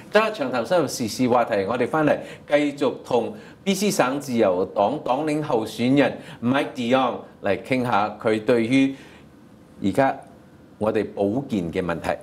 今日長談深入時事話題，我哋翻嚟繼續同卑詩省自由黨黨領候選人 Jong 嚟傾下佢對於而家我哋保健嘅問題。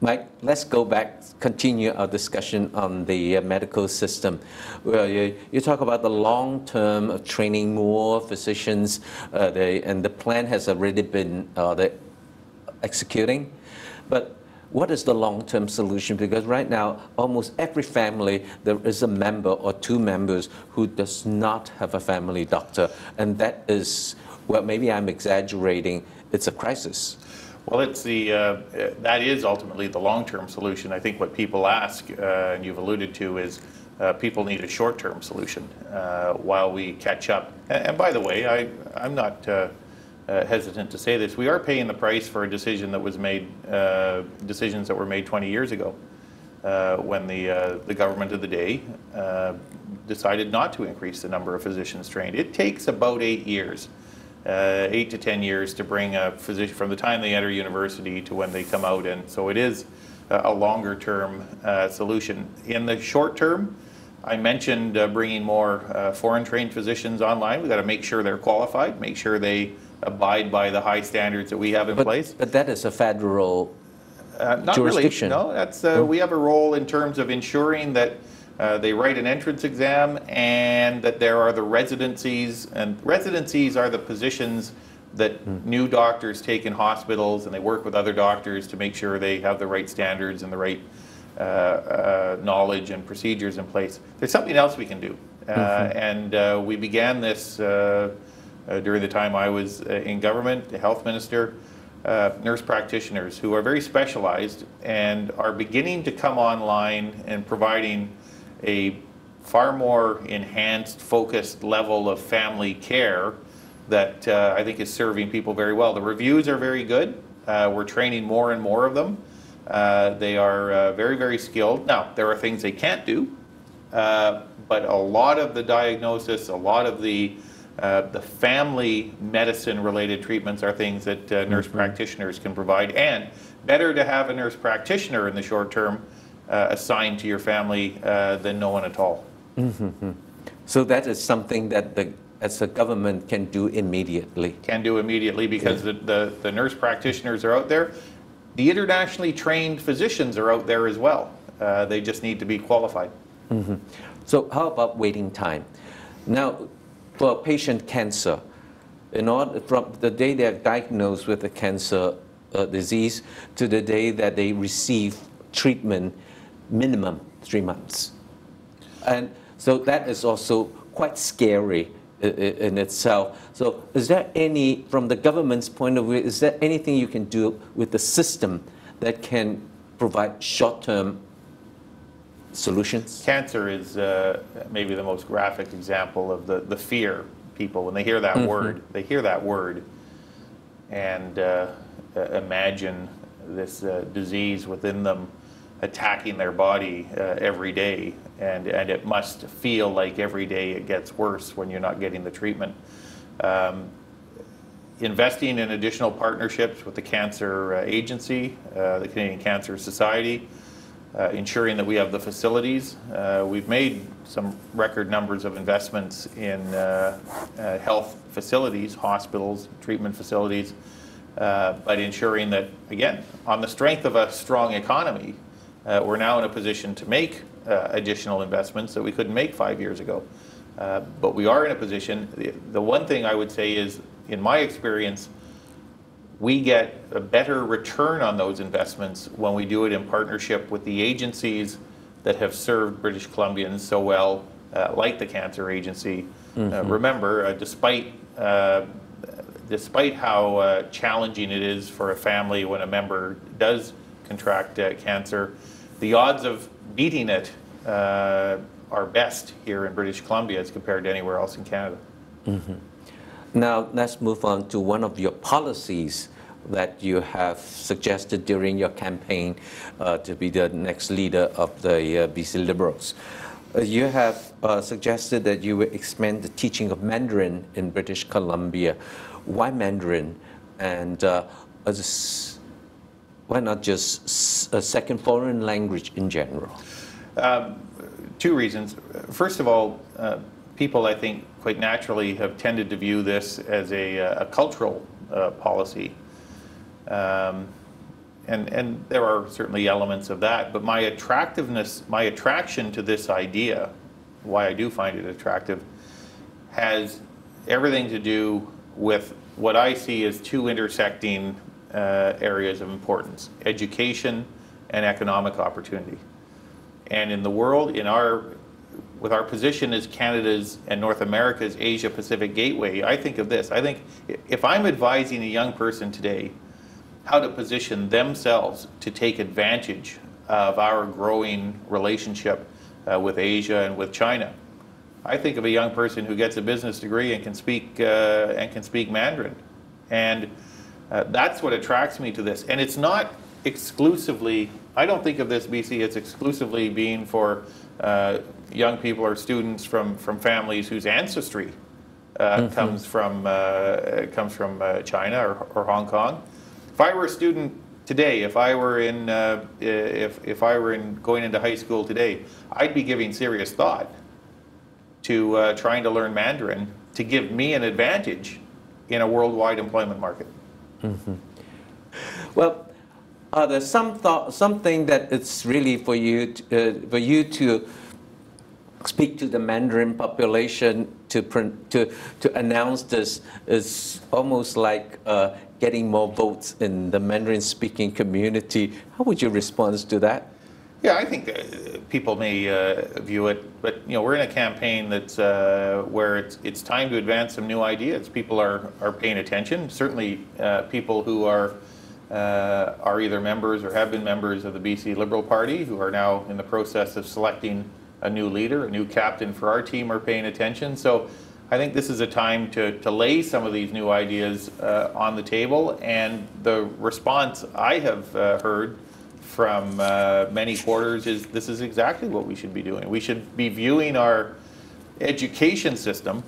Mike, let's go back, continue our discussion on the medical system. You talk about the long term of training more physicians, and the plan has already been executing. But what is the long-term solution? Because right now, almost every family, there is a member or two members who does not have a family doctor. And that is, well, maybe I'm exaggerating, it's a crisis. Well, it's that is ultimately the long-term solution. I think what people ask, and you've alluded to, is people need a short-term solution while we catch up. And by the way, I'm not hesitant to say this. We are paying the price for a decision that was made, decisions that were made 20 years ago, when the government of the day decided not to increase the number of physicians trained. It takes about 8 years. 8 to 10 years to bring a physician from the time they enter university to when they come out, and so it is a longer term solution. In the short term, I mentioned bringing more foreign trained physicians online. We've got to make sure they're qualified, make sure they abide by the high standards that we have in place. But that is a federal not jurisdiction. Really, no, that's, we have a role in terms of ensuring that they write an entrance exam and that there are the residencies, and residencies are the positions that new doctors take in hospitals, and they work with other doctors to make sure they have the right standards and the right knowledge and procedures in place. There's something else we can do, and we began this during the time I was in government, the health minister. Nurse practitioners who are very specialized and are beginning to come online and providing a far more enhanced, focused level of family care that I think is serving people very well. The reviews are very good. We're training more and more of them. They are very, very skilled. Now, there are things they can't do, but a lot of the diagnosis, a lot of the family medicine-related treatments are things that nurse practitioners can provide. And better to have a nurse practitioner in the short term assigned to your family than no one at all. So that is something that as a government can do immediately. Can do immediately because the nurse practitioners are out there. The internationally trained physicians are out there as well. They just need to be qualified. So how about waiting time? Now, for patient cancer, in order from the day they're diagnosed with a cancer disease to the day that they receive treatment, minimum 3 months. And so that is also quite scary in itself. So is there any, from the government's point of view, is there anything you can do with the system that can provide short-term solutions? Cancer is maybe the most graphic example of the fear people, when they hear that word, they hear that word and imagine this disease within them attacking their body every day, and it must feel like every day it gets worse when you're not getting the treatment. Investing in additional partnerships with the Cancer Agency, the Canadian Cancer Society, ensuring that we have the facilities. We've made some record numbers of investments in health facilities, hospitals, treatment facilities, but ensuring that, again, on the strength of a strong economy, we're now in a position to make additional investments that we couldn't make 5 years ago. But we are in a position. The one thing I would say is, in my experience, we get a better return on those investments when we do it in partnership with the agencies that have served British Columbians so well, like the Cancer Agency. Remember, despite how challenging it is for a family when a member does contract cancer, the odds of beating it are best here in British Columbia as compared to anywhere else in Canada. Now let's move on to one of your policies that you have suggested during your campaign to be the next leader of the BC Liberals. You have suggested that you will expand the teaching of Mandarin in British Columbia. Why Mandarin? And Why not just a second foreign language in general? Two reasons. First of all, people, I think, quite naturally have tended to view this as a cultural policy. And there are certainly elements of that, but my attraction to this idea, why I do find it attractive, has everything to do with what I see as two intersecting areas of importance: education and economic opportunity. And in the world, with our position as Canada's and North America's Asia-Pacific gateway, I think of this. I think if I'm advising a young person today how to position themselves to take advantage of our growing relationship with Asia and with China, I think of a young person who gets a business degree and can speak Mandarin. And that's what attracts me to this. And it's not exclusively, I don't think of this, BC, as exclusively being for young people or students from families whose ancestry comes from China or Hong Kong. If I were a student today, if I were going into high school today, I'd be giving serious thought to trying to learn Mandarin to give me an advantage in a worldwide employment market. Mm-hmm. Well, there's something that it's really for you to speak to the Mandarin population to announce this is almost like getting more votes in the Mandarin-speaking community. How would you respond to that? Yeah, I think people may view it, but we're in a campaign that's where it's time to advance some new ideas. People are paying attention. Certainly, people who are either members or have been members of the BC Liberal Party, who are now in the process of selecting a new leader, a new captain for our team, are paying attention. So I think this is a time to lay some of these new ideas on the table, and the response I have heard from many quarters is this is exactly what we should be doing. We should be viewing our education system,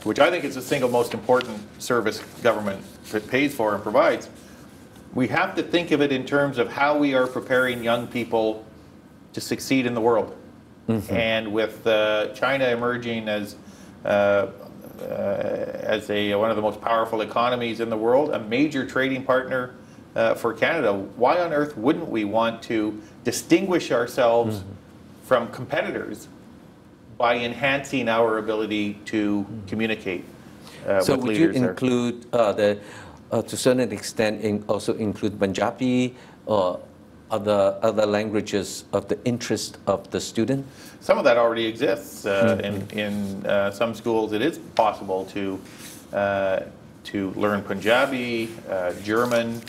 which I think is the single most important service government pays for and provides. We have to think of it in terms of how we are preparing young people to succeed in the world. Mm-hmm. And with China emerging as one of the most powerful economies in the world, a major trading partner for Canada, why on earth wouldn't we want to distinguish ourselves mm-hmm. from competitors by enhancing our ability to communicate so with would leaders? You include to a certain extent also include Punjabi or other languages of the interest of the student? Some of that already exists. In some schools it is possible to learn Punjabi, German,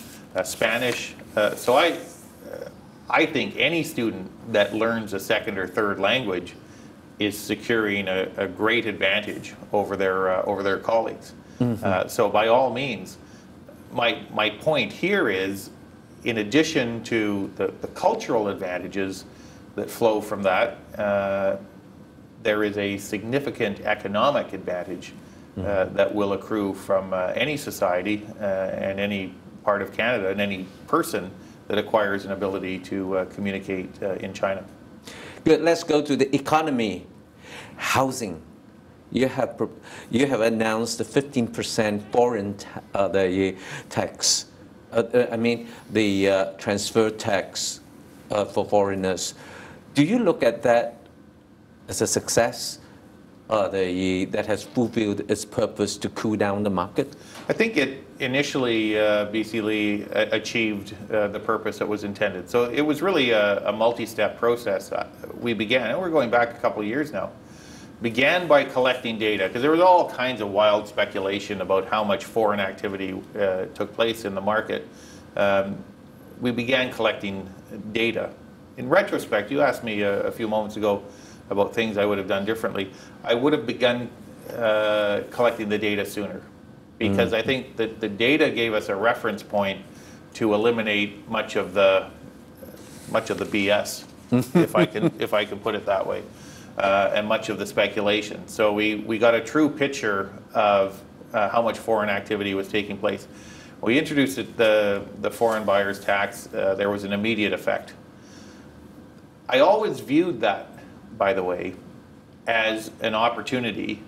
Spanish. So I think any student that learns a second or third language is securing a great advantage over their colleagues. Mm-hmm. So by all means, my point here is, in addition to the cultural advantages that flow from that, there is a significant economic advantage that will accrue from any society and any part of Canada and any person that acquires an ability to communicate in China. Good. Let's go to the economy. Housing. You have announced the 15% foreign tax. I mean the transfer tax for foreigners. Do you look at that as a success that has fulfilled its purpose to cool down the market? I think it initially, BC Lee, achieved the purpose that was intended. So it was really a multi-step process. We began, and we're going back a couple of years now, began by collecting data, because there was all kinds of wild speculation about how much foreign activity took place in the market. We began collecting data. In retrospect, you asked me a few moments ago about things I would have done differently. I would have begun collecting the data sooner, because I think that the data gave us a reference point to eliminate much of the BS, if I can put it that way, and much of the speculation. So we got a true picture of how much foreign activity was taking place. we introduced the foreign buyers tax, there was an immediate effect. I always viewed that, by the way, as an opportunity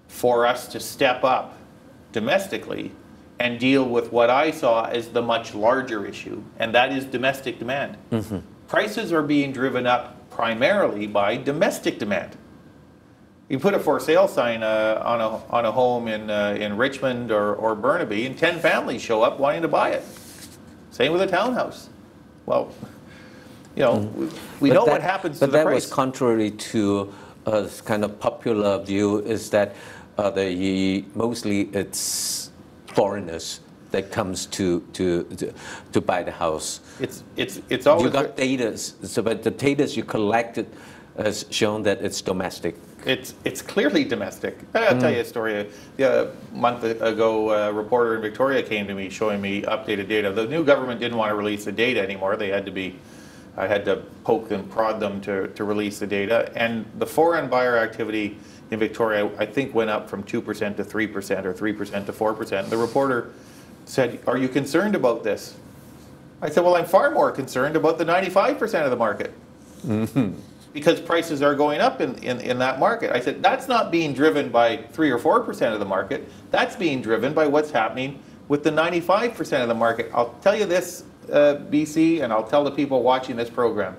for us to step up domestically and deal with what I saw as the much larger issue, and that is domestic demand. Prices are being driven up primarily by domestic demand. You put a for sale sign on a home in Richmond or Burnaby, and 10 families show up wanting to buy it. Same with a townhouse. Well, you know, we know what happens to the price. But that was contrary to a kind of popular view, is that mostly it's foreigners that comes to buy the house. It's always, you got data, so but the data you collected has shown that it's domestic. It's clearly domestic. I'll tell you a story. A month ago, a reporter in Victoria came to me showing me updated data. The new government didn't want to release the data anymore. They had to be, I had to poke and prod them to release the data. And the foreign buyer activity in Victoria, I think, went up from 2% to 3% or 3% to 4%. The reporter said, "Are you concerned about this?" I said, "Well, I'm far more concerned about the 95% of the market." Because prices are going up in that market. I said, that's not being driven by 3 or 4% of the market. That's being driven by what's happening with the 95% of the market. I'll tell you this, BC, and I'll tell the people watching this program.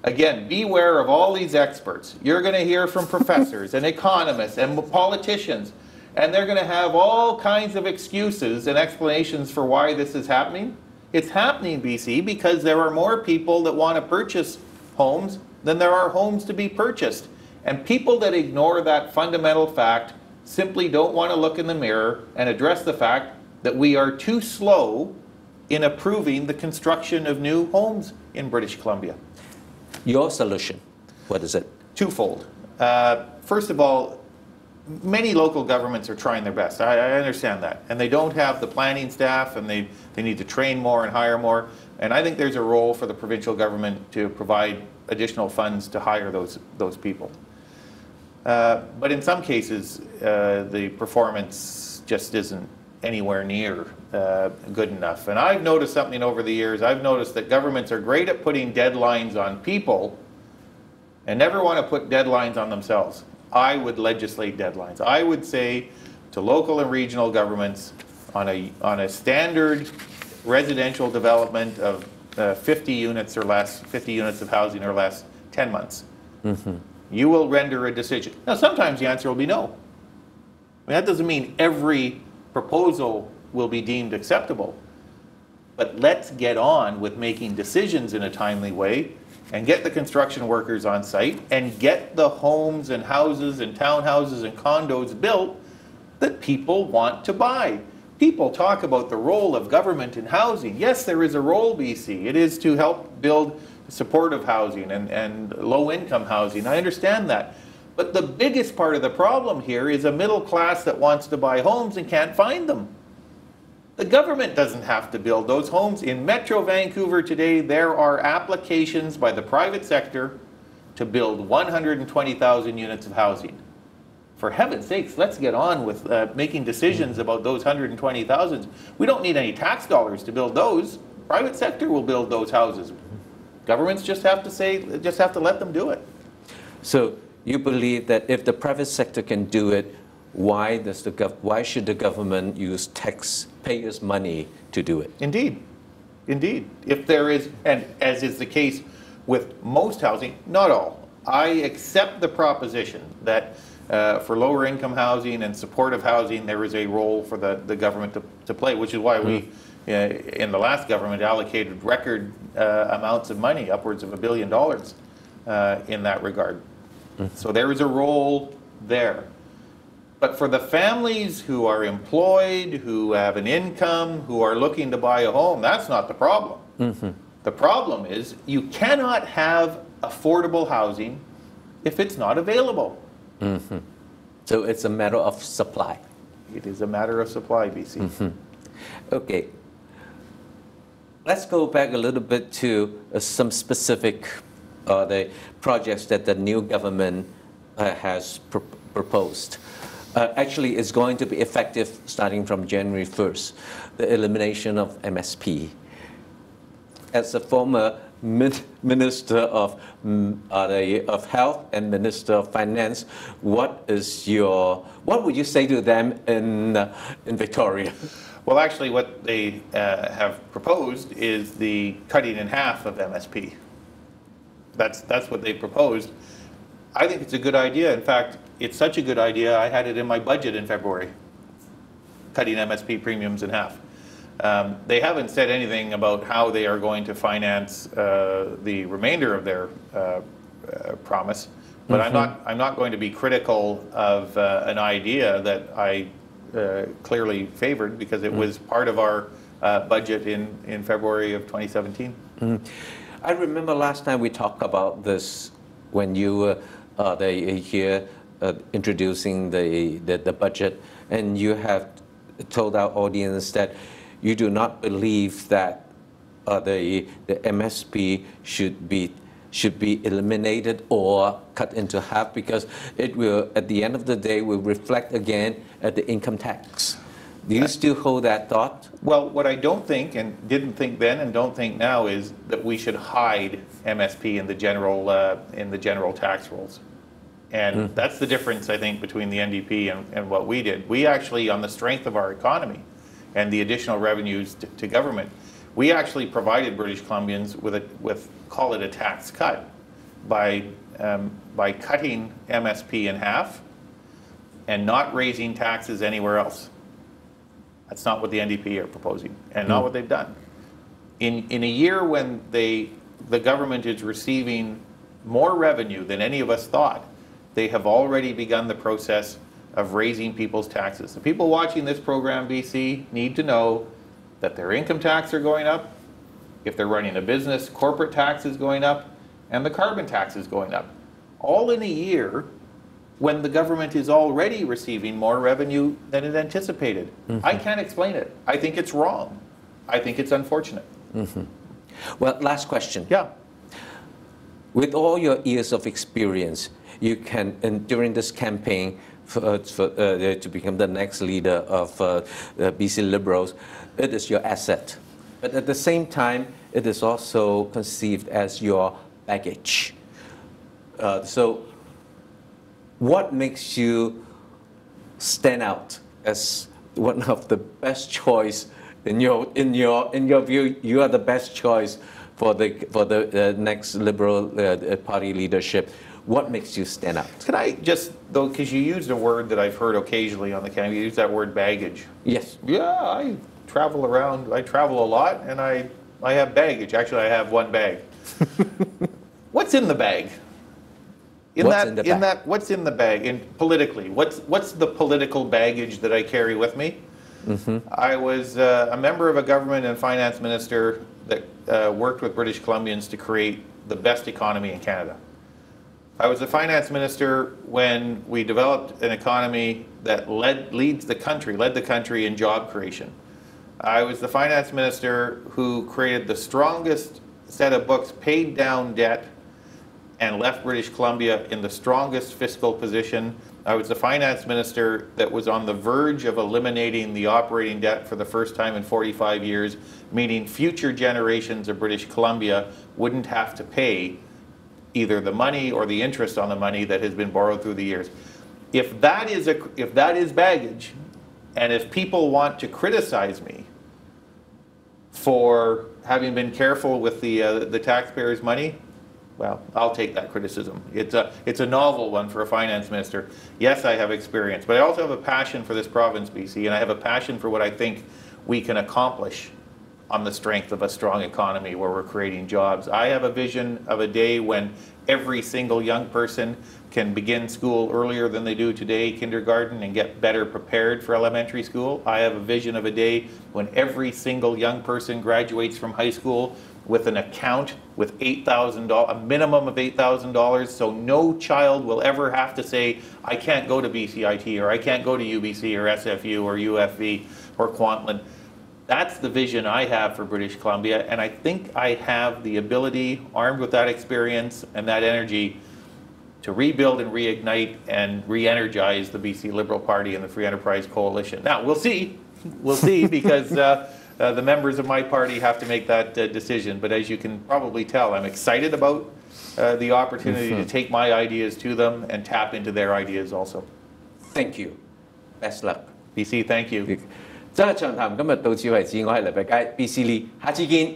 Again, beware of all these experts. You're going to hear from professors and economists and politicians, and they're going to have all kinds of excuses and explanations for why this is happening. It's happening, BC, because there are more people that want to purchase homes than there are homes to be purchased. And people that ignore that fundamental fact simply don't want to look in the mirror and address the fact that we are too slow in approving the construction of new homes in British Columbia. Your solution, what is it? Twofold. First of all, many local governments are trying their best. I understand that. And they don't have the planning staff, and they need to train more and hire more. And I think there's a role for the provincial government to provide additional funds to hire those people. But in some cases, the performance just isn't anywhere near good enough. And I've noticed something over the years. I've noticed that governments are great at putting deadlines on people and never want to put deadlines on themselves. I would legislate deadlines. I would say to local and regional governments, on a standard residential development of 50 units or less, 50 units of housing or less, 10 months. You will render a decision. Now, sometimes the answer will be no. I mean, that doesn't mean every proposal will be deemed acceptable. But let's get on with making decisions in a timely way and get the construction workers on site and get the homes and houses and townhouses and condos built that people want to buy. People talk about the role of government in housing. Yes, there is a role, BC. It is to help build supportive housing and low-income housing. I understand that. But the biggest part of the problem here is a middle class that wants to buy homes and can't find them. The government doesn't have to build those homes. In Metro Vancouver today, there are applications by the private sector to build 120,000 units of housing. For heaven's sakes, let's get on with making decisions about those 120,000. We don't need any tax dollars to build those. Private sector will build those houses. Governments just have to let them do it. So you believe that if the private sector can do it, why should the government use taxpayers' money to do it? Indeed. Indeed. If there is, and as is the case with most housing, not all, I accept the proposition that for lower income housing and supportive housing, there is a role for the government to play, which is why we, in the last government, allocated record amounts of money, upwards of $1 billion in that regard. So there is a role there. But for the families who are employed, who have an income, who are looking to buy a home, that's not the problem. The problem is you cannot have affordable housing if it's not available. So it's a matter of supply. It is a matter of supply, BC. Okay. Let's go back a little bit to some specific the projects that the new government has proposed. Actually, it's going to be effective starting from January 1st, the elimination of MSP. As a former Minister of Health and Minister of Finance, what would you say to them in Victoria? Well, actually, what they have proposed is the cutting in half of MSP. That's what they proposed. I think it's a good idea. In fact, it's such a good idea, I had it in my budget in February, cutting MSP premiums in half. They haven't said anything about how they are going to finance the remainder of their promise, but I'm not going to be critical of an idea that I clearly favored, because it was part of our budget in February of 2017. I remember last time we talked about this when you were here introducing the budget, and you have told our audience that you do not believe that the MSP should be eliminated or cut into half, because it will, at the end of the day, will reflect again at the income tax. Do you still hold that thought? Well, what I don't think, and didn't think then and don't think now, is that we should hide MSP in the general tax rolls. And that's the difference, I think, between the NDP and what we did. We actually, on the strength of our economy and the additional revenues to government, we actually provided British Columbians with call it a tax cut by cutting MSP in half and not raising taxes anywhere else. That's not what the NDP are proposing, and not what they've done. In a year when the government is receiving more revenue than any of us thought, they have already begun the process of raising people's taxes. The people watching this program, BC, need to know that their income tax are going up. If they're running a business, corporate tax is going up, and the carbon tax is going up. All in a year when the government is already receiving more revenue than it anticipated. I can't explain it. I think it's wrong. I think it's unfortunate. Well, last question. Yeah. With all your years of experience, you can, and during this campaign to become the next leader of BC Liberals, it is your asset. But at the same time, it is also conceived as your baggage. So what makes you stand out as one of the best choice in your view? You are the best choice for the next Liberal Party leadership. What makes you stand out? Can I just, though, because you used a word that I've heard occasionally on the campaign, you use that word baggage. Yes. Yeah, I travel around. I travel a lot, and I have baggage. Actually, I have one bag. What's in the bag? What's in the bag? And politically, what's the political baggage that I carry with me? I was a member of a government and finance minister that worked with British Columbians to create the best economy in Canada. I was the finance minister when we developed an economy that led the country in job creation. I was the finance minister who created the strongest set of books, paid down debt, and left British Columbia in the strongest fiscal position. I was the finance minister that was on the verge of eliminating the operating debt for the first time in 45 years, meaning future generations of British Columbia wouldn't have to pay either the money or the interest on the money that has been borrowed through the years. If that is baggage, and if people want to criticize me for having been careful with the taxpayers' money, well, I'll take that criticism. It's a novel one for a finance minister. Yes, I have experience, but I also have a passion for this province, BC, and I have a passion for what I think we can accomplish on the strength of a strong economy where we're creating jobs. I have a vision of a day when every single young person can begin school earlier than they do today, kindergarten, and get better prepared for elementary school. I have a vision of a day when every single young person graduates from high school with an account with $8,000, a minimum of $8,000, so no child will ever have to say, I can't go to BCIT, or I can't go to UBC, or SFU, or UFV, or Kwantlen. That's the vision I have for British Columbia, and I think I have the ability, armed with that experience and that energy, to rebuild and reignite and re-energize the BC Liberal Party and the Free Enterprise Coalition. Now, we'll see, because the members of my party have to make that decision. But as you can probably tell, I'm excited about the opportunity to take my ideas to them and tap into their ideas also. Thank you. Best luck. BC, thank you. 真係長談今日到此為止，我係黎伯佳，BC Lee，下次見。